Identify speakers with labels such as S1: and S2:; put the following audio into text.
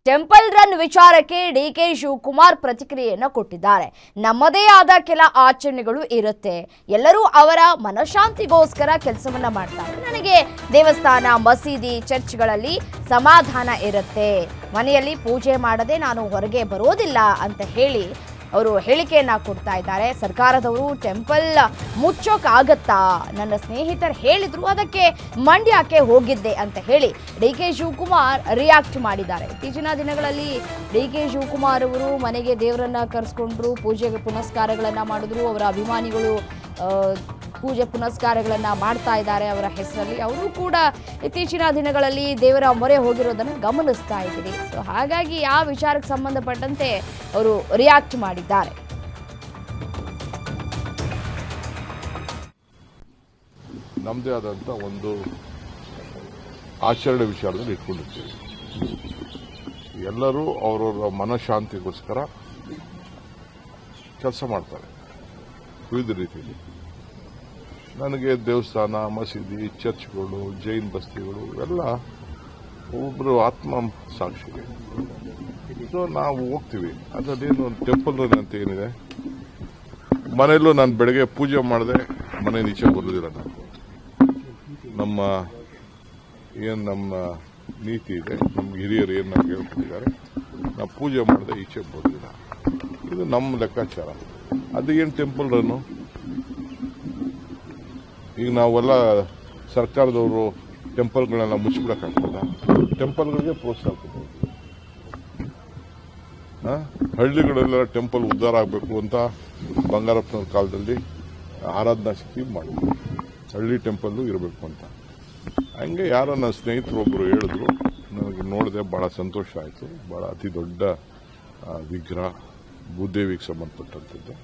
S1: Temple run ವಿಚಾರಕ್ಕೆ DK Shivakumar ಪ್ರತಿಕ್ರಿಯೆಯನ್ನು ಕೊಟ್ಟಿದ್ದಾರೆ. ನಮ್ಮದೇ ಆದ ಕೆಲ ಆಚರಣೆಗಳು ಇರುತ್ತೆ, ಎಲ್ಲರೂ ಅವರ ಮನಃಶಾಂತಿಗೋಸ್ಕರ ಕೆಲಸವನ್ನ ಮಾಡ್ತಾರೆ. ನನಗೆ ದೇವಸ್ಥಾನ, ಮಸೀದಿ, ಚರ್ಚ್ಗಳಲ್ಲಿ ಸಮಾಧಾನ ಇರುತ್ತೆ. ಮನೆಯಲ್ಲಿ ಪೂಜೆ ಮಾಡದೆ ನಾನು ಹೊರಗೆ ಬರೋದಿಲ್ಲ ಅಂತ ಹೇಳಿ ಅವರು ಹೇಳಿಕೆಯನ್ನ ಕೊಡ್ತಾ ಇದ್ದಾರೆ. ಸರ್ಕಾರದವರು ಟೆಂಪಲ್ ಮುಚ್ಚೋಕ್ಕಾಗತ್ತಾ? ನನ್ನ ಸ್ನೇಹಿತರು ಹೇಳಿದ್ರು, ಅದಕ್ಕೆ ಮಂಡ್ಯಕ್ಕೆ ಹೋಗಿದ್ದೆ ಅಂತ ಹೇಳಿ ಡಿಕೆ ಶಿವಕುಮಾರ್ ರಿಯಾಕ್ಟ್ ಮಾಡಿದ್ದಾರೆ. ಇತ್ತೀಚಿನ ದಿನಗಳಲ್ಲಿ ಡಿಕೆ ಶಿವಕುಮಾರ್ ಅವರು ಮನೆಗೆ ದೇವರನ್ನ ಕರೆಸ್ಕೊಂಡ್ರು, ಪೂಜೆ ಪುನಸ್ಕಾರಗಳನ್ನ ಮಾಡಿದ್ರು. ಅವರ ಅಭಿಮಾನಿಗಳು ಪೂಜೆ ಪುನಸ್ಕಾರಗಳನ್ನು ಮಾಡ್ತಾ ಇದ್ದಾರೆ ಅವರ ಹೆಸರಲ್ಲಿ. ಅವರು ಕೂಡ ಇತ್ತೀಚಿನ ದಿನಗಳಲ್ಲಿ ದೇವರ ಮೊರೆ ಹೋಗಿರೋದನ್ನು ಗಮನಿಸ್ತಾ ಇದ್ದೀರಿ. ಸೊ ಹಾಗಾಗಿ ಆ ವಿಚಾರಕ್ಕೆ ಸಂಬಂಧಪಟ್ಟಂತೆ ಅವರು ರಿಯಾಕ್ಟ್ ಮಾಡಿದ್ದಾರೆ.
S2: ನಮ್ಮದೇ ಆದಂಥ ಒಂದು ಆಚರಣೆ ವಿಚಾರದಲ್ಲಿ ಇಟ್ಕೊಂಡಿರ್ತೀವಿ. ಎಲ್ಲರೂ ಅವರವರ ಮನಃಶಾಂತಿಗೋಸ್ಕರ ಕೆಲಸ ಮಾಡ್ತಾರೆ ವಿವಿಧ ರೀತಿಯಲ್ಲಿ. ನನಗೆ ದೇವಸ್ಥಾನ, ಮಸೀದಿ, ಚರ್ಚ್ಗಳು, ಜೈನ್ ಬಸ್ತಿಗಳು ಎಲ್ಲ ಒಬ್ಬರು ಆತ್ಮ ಸಾಕ್ಷಿಗೆ. ಸೊ ನಾವು ಹೋಗ್ತೀವಿ. ಅದರಲ್ಲೇನು ಟೆಂಪಲ್ ರನ್ ಅಂತ ಏನಿದೆ, ಮನೆಯಲ್ಲೂ ನಾನು ಬೆಳಗ್ಗೆ ಪೂಜೆ ಮಾಡಿದೆ ಮನೆ ಈಚೆ ಬರೋದಿಲ್ಲ. ನಾನು ನಮ್ಮ ನೀತಿ ಇದೆ, ನಮ್ಮ ಹಿರಿಯರು ಏನು ನಮ್ಗೆ ಹೇಳ್ಕೊಟ್ಟಿದ್ದಾರೆ, ನಾವು ಪೂಜೆ ಮಾಡಿದೆ ಈಚೆ ಬರೋದಿಲ್ಲ. ಇದು ನಮ್ಮ ಲೆಕ್ಕಾಚಾರ. ಅದೇನು ಟೆಂಪಲ್ ರನ್ನು? ಈಗ ನಾವೆಲ್ಲ ಸರ್ಕಾರದವರು ಟೆಂಪಲ್ಗಳನ್ನೆಲ್ಲ ಮುಚ್ಚಿಬಿಡಕ್ಕಾಗ್ತದ? ಟೆಂಪಲ್ಗಳಿಗೆ ಪ್ರೋತ್ಸಾಹ ಕೊಡ್ತೀವಿ. ಹಳ್ಳಿಗಳೆಲ್ಲ ಟೆಂಪಲ್ ಉದ್ಧಾರ ಆಗಬೇಕು ಅಂತ ಬಂಗಾರಪ್ಪನ ಕಾಲದಲ್ಲಿ ಆರಾಧನಾ ಸ್ಕೀಮ್ ಮಾಡಿದ್ರು, ಹಳ್ಳಿ ಟೆಂಪಲ್ಲು ಇರಬೇಕು ಅಂತ. ಹಂಗೆ ಯಾರೋ ನನ್ನ ಸ್ನೇಹಿತರೊಬ್ಬರು ಹೇಳಿದ್ರು, ನನಗೆ ನೋಡಿದೆ, ಭಾಳ ಸಂತೋಷ ಆಯಿತು. ಭಾಳ ಅತಿ ದೊಡ್ಡ ವಿಗ್ರಹ, ಭೂದೇವಿಗೆ ಸಂಬಂಧಪಟ್ಟಂಥದ್ದು.